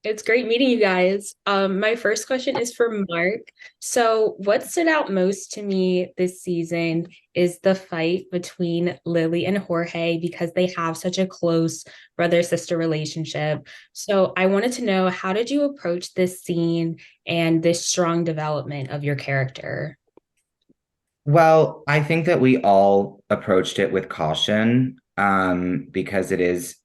It's great meeting you guys. My first question is for Mark. So, what stood out most to me this season is the fight between Lily and Jorge because they have such a close brother-sister relationship. So, I wanted to know, how did you approach this scene and this strong development of your character? Well, I think that we all approached it with caution, because it is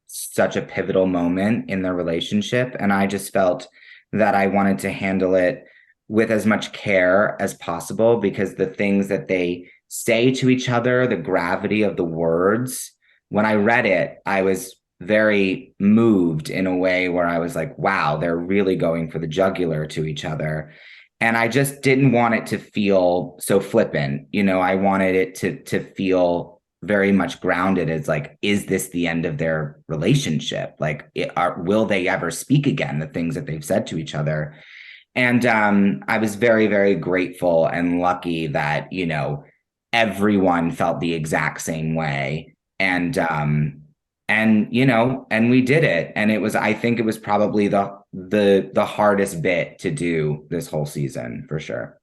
such a pivotal moment in their relationship. And I just felt that I wanted to handle it with as much care as possible because the things that they say to each other, the gravity of the words, when I read it, I was very moved in a way where I was like, wow, they're really going for the jugular to each other. And I just didn't want it to feel so flippant. I wanted it to feel very much grounded as like, is this the end of their relationship? Like, will they ever speak again? The things that they've said to each other. And I was very, very grateful and lucky that, everyone felt the exact same way. And we did it. And I think it was probably the hardest bit to do this whole season for sure.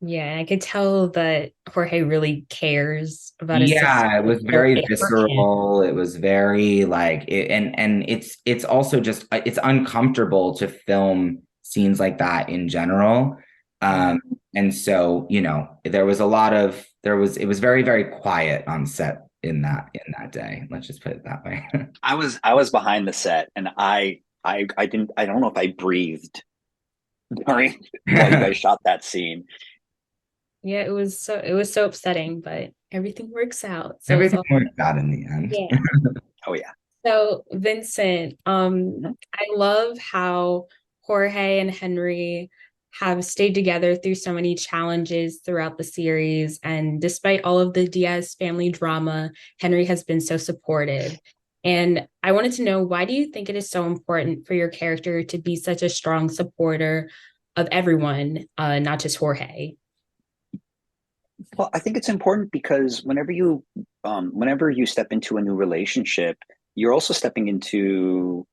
Yeah, I could tell that Jorge really cares about his sister. Yeah, it was So very for him. visceral. It was very like and it's also just it's uncomfortable to film scenes like that in general. Yeah. And so, there was a lot of it was very, very quiet on set in that day. Let's just put it that way. I was behind the set and I don't know if I breathed during while you guys shot that scene. Yeah, it was so upsetting, but everything works out. So it's Everything all worked out in the end. yeah. Oh yeah. So Vincent, Mhm. I love how Jorge and Henry have stayed together through so many challenges throughout the series. And despite all of the Diaz family drama, Henry has been so supportive. And I wanted to know, why do you think it is so important for your character to be such a strong supporter of everyone, not just Jorge? Well, I think it's important because whenever you step into a new relationship, you're also stepping into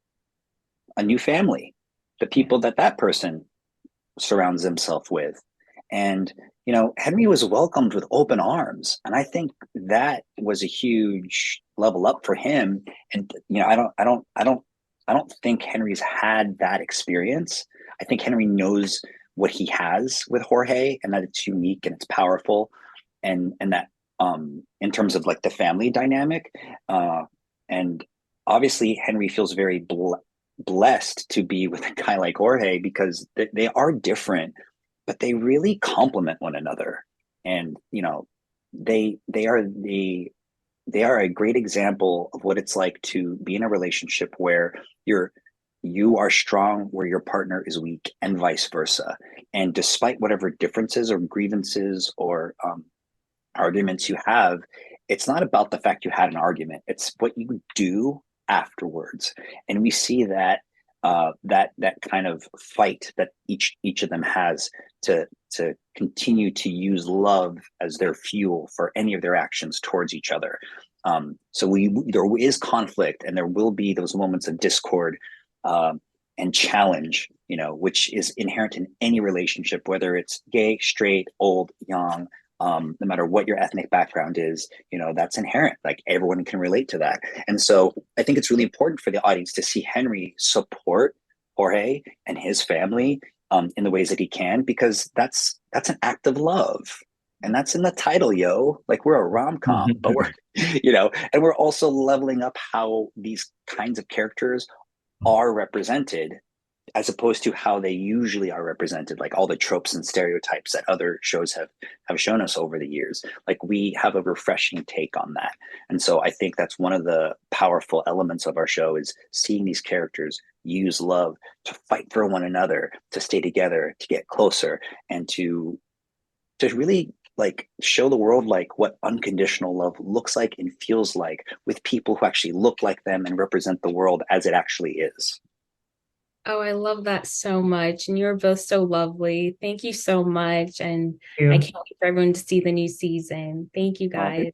a new family, the Yeah. people that person surrounds himself with. And, Henry was welcomed with open arms. And I think that was a huge level up for him. And, I don't think Henry's had that experience. I think Henry knows what he has with Jorge and that it's unique and it's powerful. And that, in terms of like the family dynamic, and obviously Henry feels very blessed to be with a guy like Jorge because they are different, but they really complement one another. And they are they are a great example of what it's like to be in a relationship where you are strong where your partner is weak and vice versa. And despite whatever differences or grievances or arguments you have, it's not about the fact you had an argument. It's what you do afterwards, and we see that that kind of fight that each of them has to continue to use love as their fuel for any of their actions towards each other. So there is conflict, and there will be those moments of discord um, and challenge, which is inherent in any relationship, whether it's gay, straight, old, young, no matter what your ethnic background is, that's inherent. Like everyone can relate to that. And so I think it's really important for the audience to see Henry support Jorge and his family in the ways that he can, because that's an act of love. And that's in the title, yo. Like we're a rom com, but we're, and we're also leveling up how these kinds of characters are represented as opposed to how they usually are represented, like all the tropes and stereotypes that other shows have shown us over the years. Like we have a refreshing take on that. And so I think that's one of the powerful elements of our show is seeing these characters use love to fight for one another, to stay together, to get closer, and to really like show the world like what unconditional love looks like and feels like with people who actually look like them and represent the world as it actually is. Oh, I love that so much. And you're both so lovely. Thank you so much. And I You. can't wait for everyone to see the new season. Thank you Well, guys.